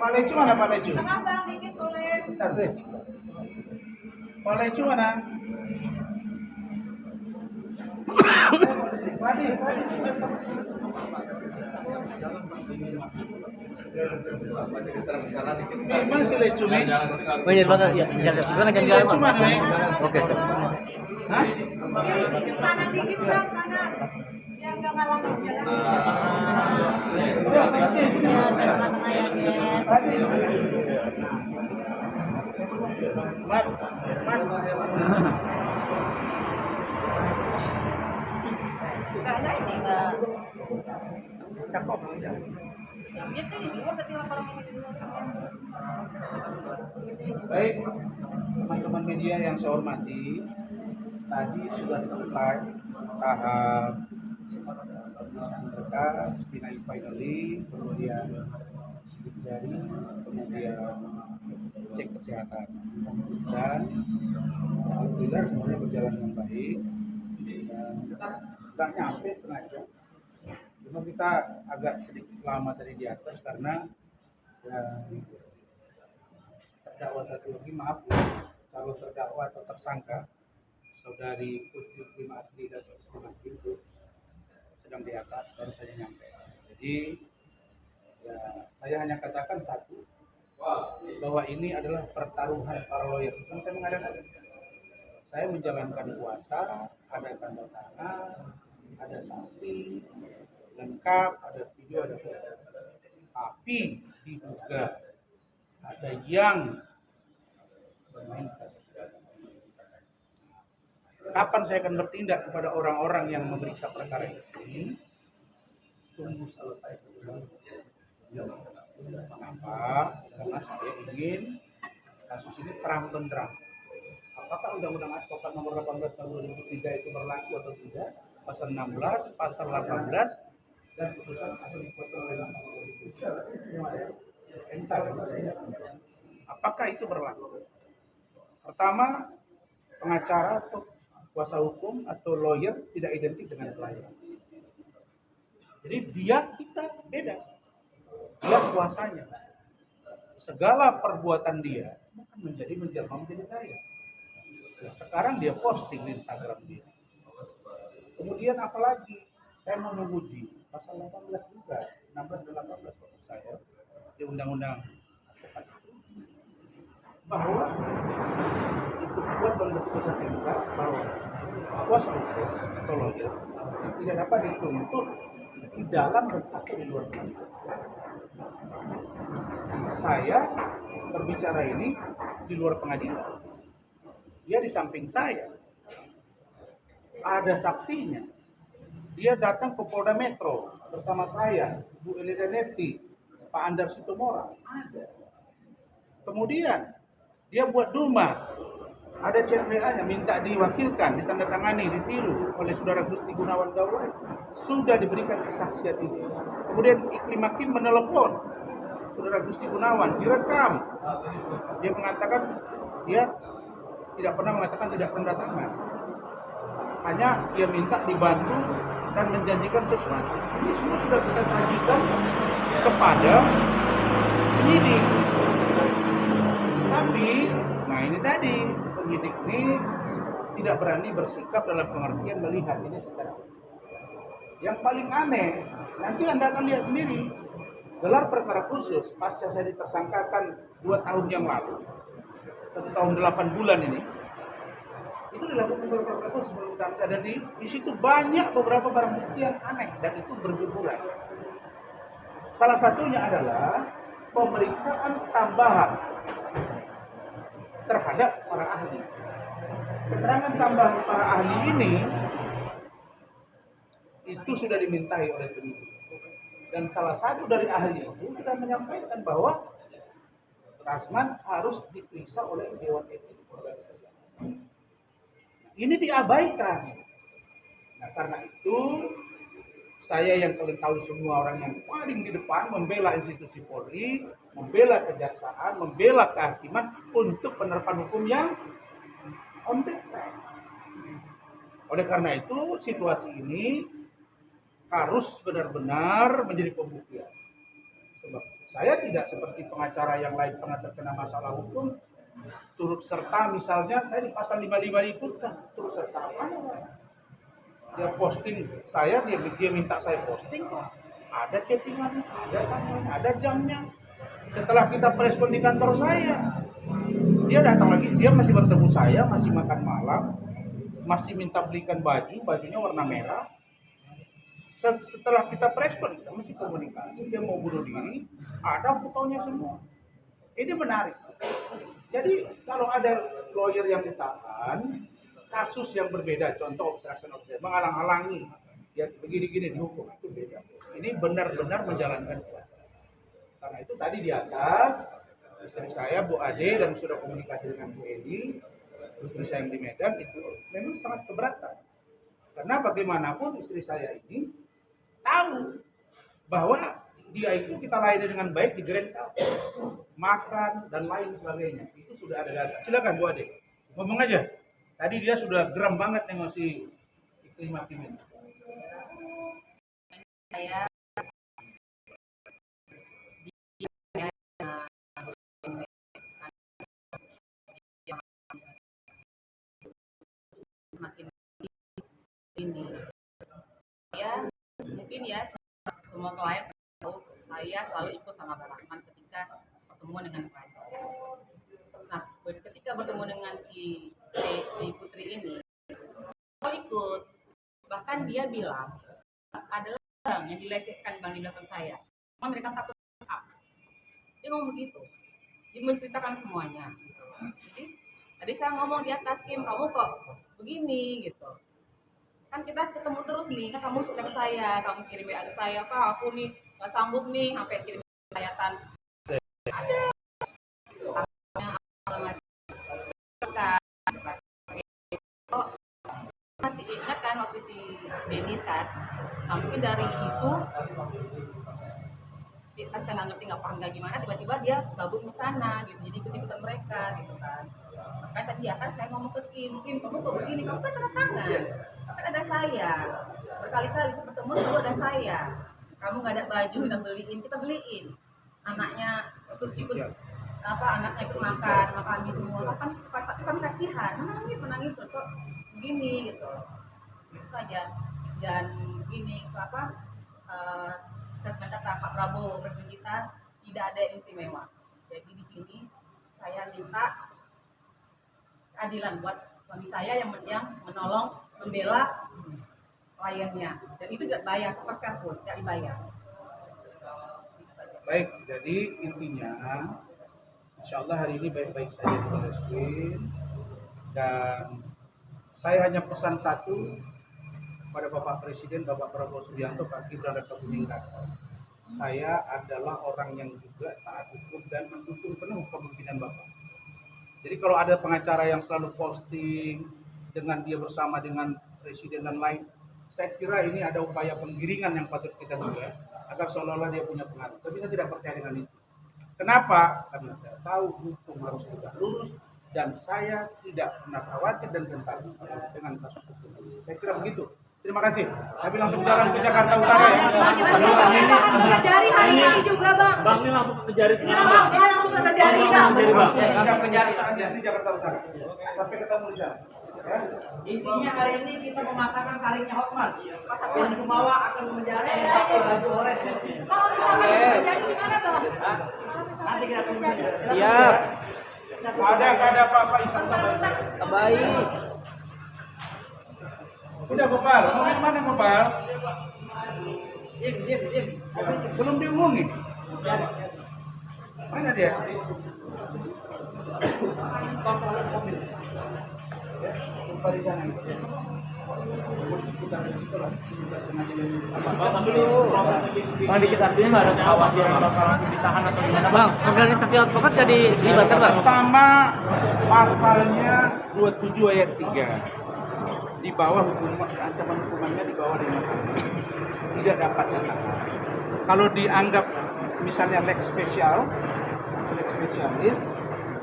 Pak Lecu mana Pak Lecu? Pak Lecu mana? Mana si Lecu nih? Banyak banget ya. Gimana kan Lecu mana nih? Oke, Sir. Hah? Kanan dikit bang, kanan. Yang nggak ngalangi Mat. nggak ada ini nggak. Cakep. Dia tadi di luar tapi orang ini di luar. Baik, teman-teman media yang saya hormati, tadi sudah selesai tahap pemeriksaan berkas, finally, kemudian sidik jari, kemudian cek kesehatan, dan alhamdulillah semuanya berjalan dengan baik. Dan nggak nyampe setengah jam, cuma kita agak sedikit lama tadi di atas karena terdakwa satu lagi, maaf ya, calon terdakwa atau tersangka saudari Putri Prima Asli dan Hakim itu sedang di atas, baru saja nyampe. Jadi ya saya hanya katakan satu, bahwa ini adalah pertaruhan para lawyer. Bukan saya mengadakan, saya menjalankan kuasa, ada tanda tangan, ada saksi lengkap, ada video, ada foto. Tapi diduga ada yang bermain. Kapan saya akan bertindak kepada orang-orang yang memeriksa perkara ini? Tunggu selesai dulu. Kenapa? Karena saya ingin kasus ini terang benderang. Apakah Undang-Undang Advokat Nomor 18 Tahun 2003 itu berlaku atau tidak? Pasal 16, pasal 18, dan putusan ahli kuasa apakah itu berlaku? Pertama, pengacara atau kuasa hukum atau lawyer tidak identik dengan klien. Jadi dia kita beda. Dia kuasanya. Segala perbuatan dia akan menjelma menjadi saya. Nah, sekarang dia posting di Instagram dia. Kemudian apalagi? Saya mau menguji pasal 18 juga, 16 dan 18 maksud saya di Undang-Undang Advokat bahwa itu buat dalam putusan MK bahwa kuasa hukum atau lawyer tidak dapat dituntut di dalam dan atau di luar pengadilan. Saya berbicara ini di luar pengadilan. Dia di samping saya. Ada saksinya. Dia datang ke Polda Metro bersama saya, Bu Elida Neti, Pak Andar Situmorang. Ada. Kemudian dia buat dumas. Ada CPA-nya minta diwakilkan, ditandatangani, ditiru oleh Saudara Gusti Gunawan Gawai. Sudah diberikan kesaksian ini. Kemudian Iklim Hakim menelepon Saudara Gusti Gunawan, direkam. Dia mengatakan dia tidak pernah mengatakan tidak tanda tangan. Hanya dia minta dibantu dan menjanjikan sesuatu. Ini semua sudah kita sajikan kepada penyidik. Tapi, nah ini tadi, penyidik ini tidak berani bersikap dalam pengertian melihat ini secara. Yang paling aneh, nanti Anda akan lihat sendiri, gelar perkara khusus pasca saya ditersangkakan 2 tahun yang lalu, 1 tahun 8 bulan ini, itu dilakukan gelar perkara khusus pemerintahan saya, dan di situ banyak beberapa barang bukti yang aneh dan itu berguguran. Salah satunya adalah pemeriksaan tambahan terhadap para ahli. Keterangan tambahan para ahli ini itu sudah dimintai oleh penyidik. Dan salah satu dari ahli itu sudah menyampaikan bahwa Rasman harus diperiksa oleh Dewan Etik organisasi. Ini diabaikan. Nah, karena itu saya yang kalian tahu semua orang yang paling di depan membela institusi Polri, membela kejaksaan, membela kehakiman untuk penerapan hukum yang on the track. Oleh karena itu, situasi ini harus benar-benar menjadi pembuktian. Sebab saya tidak seperti pengacara yang lain pernah terkena masalah hukum, turut serta misalnya saya di pasal 55 ikutkan, turut serta apa? Dia posting saya, dia minta saya posting, ada chattingan, ada tanya, ada jamnya. Setelah kita preskon di kantor saya, dia datang lagi, dia masih bertemu saya, masih makan malam, masih minta belikan baju, bajunya warna merah. Setelah kita preskon, kita masih komunikasi, dia mau bunuh diri, ada fotonya semua. Ini menarik. Jadi kalau ada lawyer yang ditahan, kasus yang berbeda, contoh obstruction of justice, menghalang-halangi, ya begini-gini dihukum, itu beda. Ini benar-benar menjalankan kuasa. Karena itu tadi di atas, istri saya, Bu Ade, dan sudah komunikasi dengan Bu Edi, istri saya yang di Medan, itu memang sangat keberatan. Karena bagaimanapun istri saya ini tahu bahwa dia itu kita layani dengan baik di Grand Cafe, makan dan lain sebagainya. Itu sudah ada data. Silakan Bu Ade, ngomong aja. Tadi dia sudah geram banget nih masih iklim hakim ini. Saya makin ini ya mungkin ya semua klien tahu saya selalu ikut sama Pak Rahman ketika pertemuan dengan klien. Nah, ketika bertemu dengan si Putri ini, mau ikut, bahkan dia bilang adalah orang yang dilecehkan Bang di belakang saya. Cuma mereka takut up. Dia ngomong begitu, dia menceritakan semuanya. Jadi tadi saya ngomong di atas, Kim, kamu kok begini gitu. Kan kita ketemu terus nih, kan kamu suka ke saya, kamu kirim WA ke saya, Kak aku nih gak sanggup nih sampai kirim sayatan. Ada masih ingat kan waktu si Denis kan, nah, mungkin dari situ saya nggak ngerti nggak paham nggak gimana, tiba-tiba dia gabung ke sana gitu, jadi ikut-ikutan mereka gitu kan. Makanya tadi ya kan saya ngomong ke Kim, kamu kok begini, kamu kan tanda tangan, kan ada saya, berkali-kali sepertemuan dulu ada saya, kamu nggak ada baju kita beliin, anaknya ikut apa, anaknya ikut makan kami semua, kan tapi kami kasihan, menangis terus kok begini gitu, itu saja. Dan ini apa, kata Pak Prabowo presiden kita tidak ada yang istimewa. Jadi di sini saya minta keadilan buat suami saya yang menolong membela kliennya, dan itu tidak bayar sepersen pun, tidak dibayar. Baik, jadi intinya insya Allah hari ini baik-baik saja di Palestina, dan saya hanya pesan satu pada Bapak Presiden, Bapak Prabowo Subianto, Pak Gibran dan Pak Buming Raka. Saya adalah orang yang juga taat hukum dan mendukung penuh kepemimpinan Bapak. Jadi kalau ada pengacara yang selalu posting dengan dia bersama dengan Presiden dan lain, saya kira ini ada upaya penggiringan yang patut kita duga agar seolah-olah dia punya pengaruh. Tapi saya tidak percaya dengan itu. Kenapa? Karena saya tahu hukum harus tegak lurus dan saya tidak pernah khawatir dan gentar dengan kasus hukum. Saya kira begitu. Terima kasih. Tapi langsung jalan ke Jakarta Utara ya. Dari hari ini juga Bang. Bang ini langsung ke jari Ini Bang, ini langsung ke jari Bang. Kita penjari saatnya di Jakarta Utara. Sampai ketemu di sana. Ya. Intinya hari ini kita mematahkan taringnya Hotman. Yang Jumawa akan menjadi pakai baju orange. Kalau misalkan terjadi gimana Bang? Nanti kita tunggu saja. Siap. Ada apa-apa insya Allah. Baik. Udah Gopal, mau ke mana Gopal? Diam. Belum diumumin. Mana dia? Lupa di sana. Bang, dikit artinya nggak ada khawatir bakalan ditahan atau gimana Bang? Organisasi advokat jadi dilibatkan Bang? Pertama pasalnya 27 ayat 3. di bawah ancaman hukumannya di bawah 5 tahun. Tidak dapat ditahan. Kalau dianggap misalnya lex spesialis,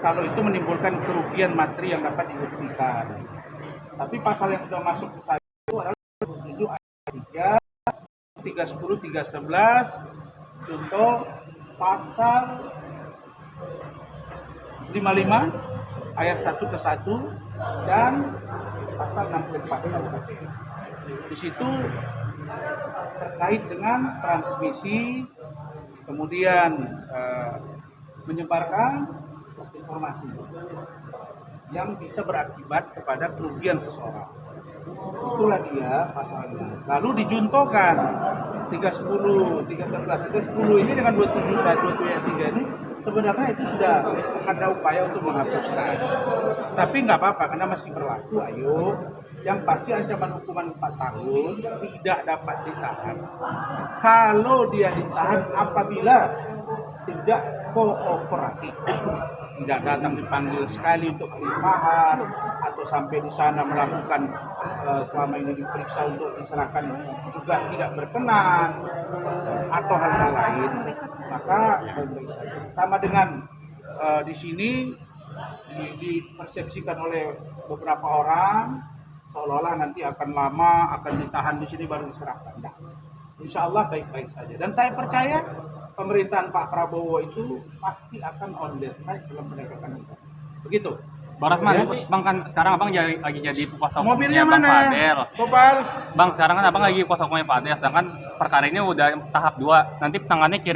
kalau itu menimbulkan kerugian materi yang dapat dibuktikan. Tapi pasal yang sudah masuk ke saya itu adalah 7 ayat 3, 310, 311, contoh pasal 55 ayat 1 ke 1 dan pasal 64 KUHP. Di situ terkait dengan transmisi, kemudian menyebarkan informasi yang bisa berakibat kepada kerugian seseorang. Itulah dia pasalnya. Lalu dijuntokan 310, 311, 310 ini dengan 271, 273 ini sebenarnya itu sudah ada upaya untuk menghapuskan. Tapi nggak apa-apa karena masih berlaku. Ayo, yang pasti ancaman hukuman 4 tahun tidak dapat ditahan. Kalau dia ditahan apabila tidak kooperatif, tidak datang dipanggil sekali untuk pelimpahan atau sampai di sana melakukan selama ini diperiksa untuk diserahkan juga tidak berkenan atau hal-hal lain, maka sama dengan di sini dipersepsikan oleh beberapa orang seolah-olah nanti akan lama, akan ditahan di sini baru diserahkan. Nah, insya Allah baik-baik saja. Dan saya percaya pemerintahan Pak Prabowo itu pasti akan on the track dalam penegakan hukum. Begitu. Bang Rasman, Bang kan sekarang Abang lagi jadi kuasa Mobilnya hukumnya Bang mana? Fadel. Kopal. Bang sekarang kan Abang lagi kuasa hukumnya Fadel, sedangkan perkara ini udah tahap 2. Nanti tangannya kira